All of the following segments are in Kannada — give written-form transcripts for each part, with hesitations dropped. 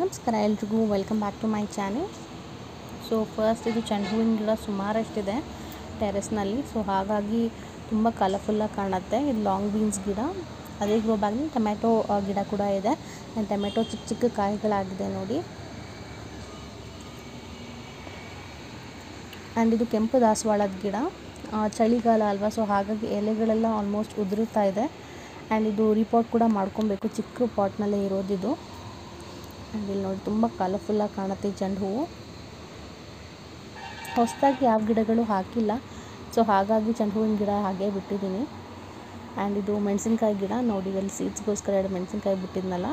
ನಮಸ್ಕಾರ ಎಲ್ರಿಗೂ welcome back to my channel. So first ಇದು ಚೆಂಡು ಹೂವಿನ ಗಿಡ ಸುಮಾರಷ್ಟಿದೆ ಟೆರೆಸ್ನಲ್ಲಿ. ಸೊ ಹಾಗಾಗಿ ತುಂಬ ಕಲರ್ಫುಲ್ಲಾಗಿ ಕಾಣುತ್ತೆ. ಇದು ಲಾಂಗ್ ಬೀನ್ಸ್ ಗಿಡ. ಅದೇ ಗ್ರೋ ಬ್ಯಾಗ್ನಲ್ಲಿ ಟೊಮೆಟೊ ಗಿಡ ಕೂಡ ಇದೆ. ಟೊಮೆಟೊ ಚಿಕ್ಕ ಚಿಕ್ಕ ಕಾಯಿಗಳಾಗಿದೆ ನೋಡಿ. ಆ್ಯಂಡ್ ಇದು ಕೆಂಪು ದಾಸವಾಳದ ಗಿಡ. ಚಳಿಗಾಲ ಅಲ್ವಾ, ಸೊ ಹಾಗಾಗಿ ಎಲೆಗಳೆಲ್ಲ ಆಲ್ಮೋಸ್ಟ್ ಉದುರುತ್ತಾ ಇದೆ. ಆ್ಯಂಡ್ ಇದು ರಿಪೋರ್ಟ್ ಕೂಡ ಮಾಡ್ಕೊಬೇಕು, ಚಿಕ್ಕ ಪಾಟ್ನಲ್ಲೇ ಇರೋದಿದು. ಆ್ಯಂಡ್ ಇಲ್ಲಿ ನೋಡಿ ತುಂಬ ಕಲರ್ಫುಲ್ಲಾಗಿ ಕಾಣುತ್ತೆ ಈ ಚೆಂಡು ಹೂವು. ಹೊಸದಾಗಿ ಯಾವ ಗಿಡಗಳು ಹಾಕಿಲ್ಲ, ಸೊ ಹಾಗಾಗಿ ಚೆಂಡು ಹೂವಿನ ಗಿಡ ಹಾಗೇ ಬಿಟ್ಟಿದ್ದೀನಿ. ಆ್ಯಂಡ್ ಇದು ಮೆಣಸಿನ್ಕಾಯಿ ಗಿಡ ನೋಡಿ, ಇಲ್ಲಿ ಸೀಡ್ಸ್ಗೋಸ್ಕರ 2 ಮೆಣಸಿನ್ಕಾಯಿ ಬಿಟ್ಟಿದ್ನಲ್ಲ.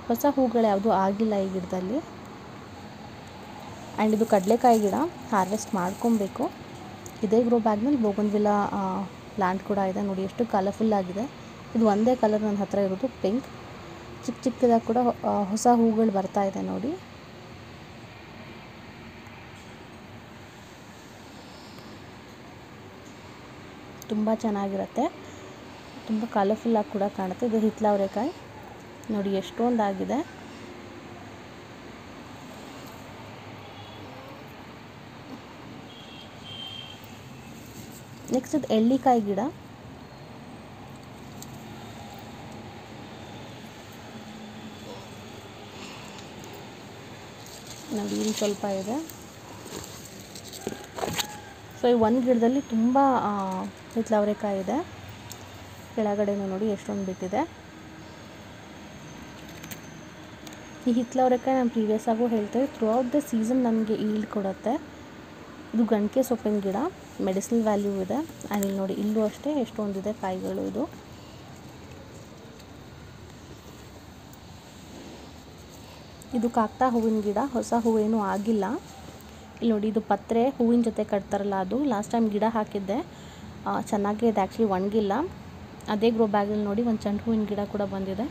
ಹೊಸ ಹೂಗಳು ಯಾವುದೂ ಆಗಿಲ್ಲ ಈ ಗಿಡದಲ್ಲಿ. ಆ್ಯಂಡ್ ಇದು ಕಡಲೆಕಾಯಿ ಗಿಡ, ಹಾರ್ವೆಸ್ಟ್ ಮಾಡ್ಕೊಬೇಕು. ಇದೇ ಗ್ರೋ ಬ್ಯಾಗ್ನಲ್ಲಿ ಬೋಗನ್ವಿಲ್ಲಾ ಪ್ಲಾಂಟ್ ಕೂಡ ಇದೆ ನೋಡಿ, ಎಷ್ಟು ಕಲರ್ಫುಲ್ಲಾಗಿದೆ. ಇದು ಒಂದೇ ಕಲರ್ ನನ್ನ ಹತ್ರ ಇರೋದು, ಪಿಂಕ್. ಚಿಕ್ಕ ಚಿಕ್ಕದಾಗಿ ಕೂಡ ಹೊಸ ಹೂಗಳು ಬರ್ತಾ ಇದೆ ನೋಡಿ. ತುಂಬ ಚೆನ್ನಾಗಿರುತ್ತೆ, ತುಂಬ ಕಲರ್ಫುಲ್ಲಾಗಿ ಕೂಡ ಕಾಣುತ್ತೆ. ಇದು ಹಿತ್ತಲವರೆಕಾಯಿ ನೋಡಿ, ಎಷ್ಟೊಂದಾಗಿದೆ. ನೆಕ್ಸ್ಟ್ ಇದು ಎಳ್ಳಿಕಾಯಿ ಗಿಡ. ನೋಡಿ ಇಲ್ಲಿ ಸ್ವಲ್ಪ ಇದೆ. ಸೊ ಈ ಒಂದು ಗಿಡದಲ್ಲಿ ತುಂಬ ಹಿತ್ತಲವರೆಕಾಯಿ ಇದೆ. ಕೆಳಗಡೆನೂ ನೋಡಿ ಎಷ್ಟೊಂದು ಬಿಟ್ಟಿದೆ. ಈ ಹಿತ್ತಲವರೆಕಾಯಿ ನಾನು ಪ್ರೀವಿಯಸ್ ಆಗು ಹೇಳ್ತೇವೆ, ಥ್ರೂ ಔಟ್ ದ ಸೀಸನ್ ನಮಗೆ ಈಲ್ಡ್ ಕೊಡುತ್ತೆ. ಇದು ಗಂಟೆ ಸೊಪ್ಪಿನ ಗಿಡ, ಮೆಡಿಸಿನಲ್ ವ್ಯಾಲ್ಯೂ ಇದೆ. ಆ್ಯಂಡ್ ಇಲ್ಲಿ ನೋಡಿ, ಇಲ್ಲೂ ಅಷ್ಟೇ ಎಷ್ಟೊಂದಿದೆ ಕಾಯಿಗಳು. ಇದು ಕಾಕ್ತಾ ಹೂವಿನ ಗಿಡ, ಹೊಸ ಹೂವೇನೂ ಆಗಿಲ್ಲ. ಇಲ್ಲಿ ನೋಡಿ, ಇದು ಪತ್ರೆ ಹೂವಿನ ಜೊತೆ ಕಟ್ತಾರಲ್ಲ ಅದು. ಲಾಸ್ಟ್ ಟೈಮ್ ಗಿಡ ಹಾಕಿದ್ದೆ, ಚೆನ್ನಾಗೇ ಇದೆ. ಆ್ಯಕ್ಚುಲಿ ಒಣಗಿಲ್ಲ. ಅದೇ ಗ್ರೋ ಬ್ಯಾಗಲ್ಲಿ ನೋಡಿ ಒಂದು ಚೆಂಡು ಹೂವಿನ ಗಿಡ ಕೂಡ ಬಂದಿದೆ,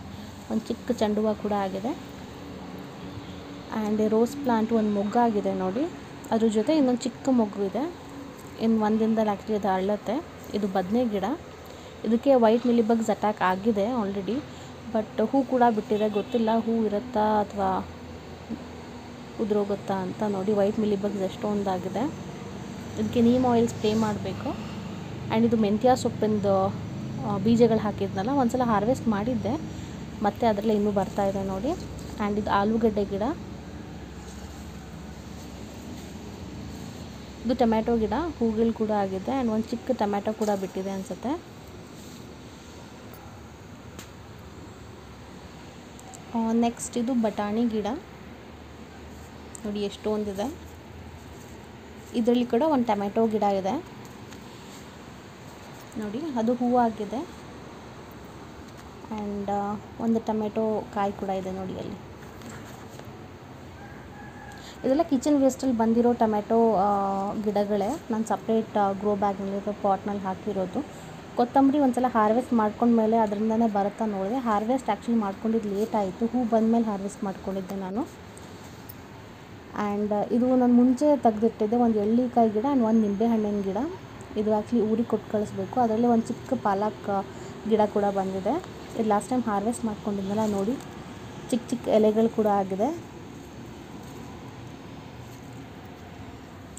ಒಂದು ಚಿಕ್ಕ ಚೆಂಡು ಹೂವು ಕೂಡ ಆಗಿದೆ. ಆ್ಯಂಡ್ ರೋಸ್ ಪ್ಲಾಂಟ್ ಒಂದು ಮೊಗ್ಗಾಗಿದೆ ನೋಡಿ, ಅದ್ರ ಜೊತೆ ಇನ್ನೊಂದು ಚಿಕ್ಕ ಮೊಗ್ಗು ಇದೆ. ಇನ್ನು ಒಂದಿಂದಲೇ ಆ್ಯಕ್ಚುಲಿ ಅದು ಅರಳುತ್ತೆ. ಇದು ಬದನೆ ಗಿಡ. ಇದಕ್ಕೆ ವೈಟ್ ಮಿಲಿಬಗ್ಸ್ ಅಟ್ಯಾಕ್ ಆಗಿದೆ ಆಲ್ರೆಡಿ, ಬಟ್ ಹೂ ಕೂಡ ಬಿಟ್ಟಿದೆ. ಗೊತ್ತಿಲ್ಲ ಹೂ ಇರುತ್ತಾ ಅಥವಾ ಉದುರೋಗುತ್ತಾ ಅಂತ. ನೋಡಿ ವೈಟ್ ಮಿಲಿಬಗ್ಸ್ ಎಷ್ಟೊಂದಾಗಿದೆ. ಇದಕ್ಕೆ ನೀಮ್ ಆಯಿಲ್ ಸ್ಪ್ರೇ ಮಾಡಬೇಕು. ಆ್ಯಂಡ್ ಇದು ಮೆಂತ್ಯ ಸೊಪ್ಪಿಂದು ಬೀಜಗಳು ಹಾಕಿದ್ನಲ್ಲ, ಒಂದ್ಸಲ ಹಾರ್ವೆಸ್ಟ್ ಮಾಡಿದ್ದೆ, ಮತ್ತು ಅದರಲ್ಲೇ ಇನ್ನೂ ಬರ್ತಾ ಇದೆ ನೋಡಿ. ಆ್ಯಂಡ್ ಇದು ಆಲೂಗಡ್ಡೆ ಗಿಡ. ಇದು ಟೊಮ್ಯಾಟೊ ಗಿಡ, ಹೂಗಳು ಕೂಡ ಆಗಿದೆ. ಆ್ಯಂಡ್ ಒಂದು ಚಿಕ್ಕ ಟೊಮ್ಯಾಟೊ ಕೂಡ ಬಿಟ್ಟಿದೆ ಅನಿಸುತ್ತೆ. ನೆಕ್ಸ್ಟ್ ಇದು ಬಟಾಣಿ ಗಿಡ ನೋಡಿ, ಎಷ್ಟೊಂದಿದೆ. ಇದರಲ್ಲಿ ಕೂಡ ಒಂದು ಟೊಮ್ಯಾಟೊ ಗಿಡ ಇದೆ ನೋಡಿ, ಅದು ಹೂವಾಗಿದೆ. ಆ್ಯಂಡ್ ಒಂದು ಟೊಮೆಟೊ ಕಾಯಿ ಕೂಡ ಇದೆ ನೋಡಿ ಅಲ್ಲಿ. ಇದೆಲ್ಲ ಕಿಚನ್ ವೇಸ್ಟಲ್ಲಿ ಬಂದಿರೋ ಟೊಮೆಟೊ ಗಿಡಗಳೇ. ನಾನು ಸಪ್ರೇಟ್ ಗ್ರೋ ಬ್ಯಾಗ್ನಲ್ಲಿರೋ ಪಾಟ್ನಲ್ಲಿ ಹಾಕಿರೋದು. ಕೊತ್ತಂಬರಿ ಒಂದು ಸಲ ಹಾರ್ವೆಸ್ಟ್ ಮಾಡ್ಕೊಂಡ್ಮೇಲೆ ಅದರಿಂದನೇ ಬರುತ್ತಾ ನೋಡಿದೆ. ಹಾರ್ವೆಸ್ಟ್ ಆ್ಯಕ್ಚುಲಿ ಮಾಡ್ಕೊಂಡಿದ್ದು ಲೇಟ್ ಆಯಿತು, ಹೂ ಬಂದಮೇಲೆ ಹಾರ್ವೆಸ್ಟ್ ಮಾಡ್ಕೊಂಡಿದ್ದೆ ನಾನು. ಆ್ಯಂಡ್ ಇದು ನಾನು ಮುಂಚೆ ತೆಗೆದಿಟ್ಟಿದ್ದೆ, ಒಂದು ಎಳ್ಳಿಕಾಯಿ ಗಿಡ ಆ್ಯಂಡ್ ಒಂದು ನಿಂಬೆಹಣ್ಣಿನ ಗಿಡ. ಇದು ಆ್ಯಕ್ಚುಲಿ ಊರಿಗೆ ಕೊಟ್ಟು ಕಳಿಸ್ಬೇಕು. ಅದರಲ್ಲೇ ಒಂದು ಚಿಕ್ಕ ಪಾಲಕ್ ಗಿಡ ಕೂಡ ಬಂದಿದೆ. ಇದು ಲಾಸ್ಟ್ ಟೈಮ್ ಹಾರ್ವೆಸ್ಟ್ ಮಾಡ್ಕೊಂಡಿದ್ನಲ್ಲ ನೋಡಿ, ಚಿಕ್ಕ ಚಿಕ್ಕ ಎಲೆಗಳು ಕೂಡ ಆಗಿದೆ.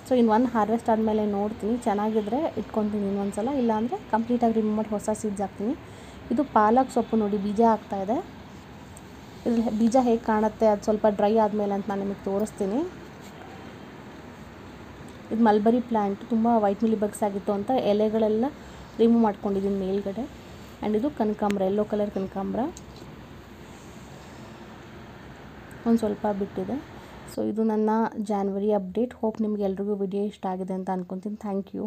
ಸೊ ಇನ್ನೊಂದು ಹಾರ್ವೆಸ್ಟ್ ಆದಮೇಲೆ ನೋಡ್ತೀನಿ, ಚೆನ್ನಾಗಿದ್ದರೆ ಇಟ್ಕೊತೀನಿ ಇನ್ನೊಂದು ಸಲ, ಇಲ್ಲಾಂದರೆ ಕಂಪ್ಲೀಟಾಗಿ ರಿಮೂವ್ ಮಾಡಿ ಹೊಸ ಸೀಡ್ಸ್ ಹಾಕ್ತೀನಿ. ಇದು ಪಾಲಕ್ ಸೊಪ್ಪು ನೋಡಿ, ಬೀಜ ಆಗ್ತಾಯಿದೆ. ಇದ್ರಲ್ಲಿ ಬೀಜ ಹೇಗೆ ಕಾಣುತ್ತೆ ಅದು ಸ್ವಲ್ಪ ಡ್ರೈ ಆದಮೇಲೆ ಅಂತ ನಾನು ನಿಮಗೆ ತೋರಿಸ್ತೀನಿ. ಇದು ಮಲ್ಬರಿ ಪ್ಲ್ಯಾಂಟ್, ತುಂಬ ವೈಟ್ ಮಿಲಿಬಗ್ಸ್ ಆಗಿತ್ತು ಅಂತ ಎಲೆಗಳೆಲ್ಲ ರಿಮೂವ್ ಮಾಡ್ಕೊಂಡಿದ್ದೀನಿ ಮೇಲ್ಗಡೆ. ಆ್ಯಂಡ್ ಇದು ಕನಕಾಂಬರ, ಯೆಲ್ಲೋ ಕಲರ್ ಕನಕಾಂಬರ, ಒಂದು ಸ್ವಲ್ಪ ಬಿಟ್ಟಿದೆ. ಸೊ ಇದು ನನ್ನ ಜಾನ್ವರಿ ಅಪ್ಡೇಟ್. ಹೋಪ್ ನಿಮ್ಗೆ ಎಲ್ರಿಗೂ ವಿಡಿಯೋ ಇಷ್ಟ ಆಗಿದೆ ಅಂತ ಅಂದ್ಕೊತೀನಿ. Thank you.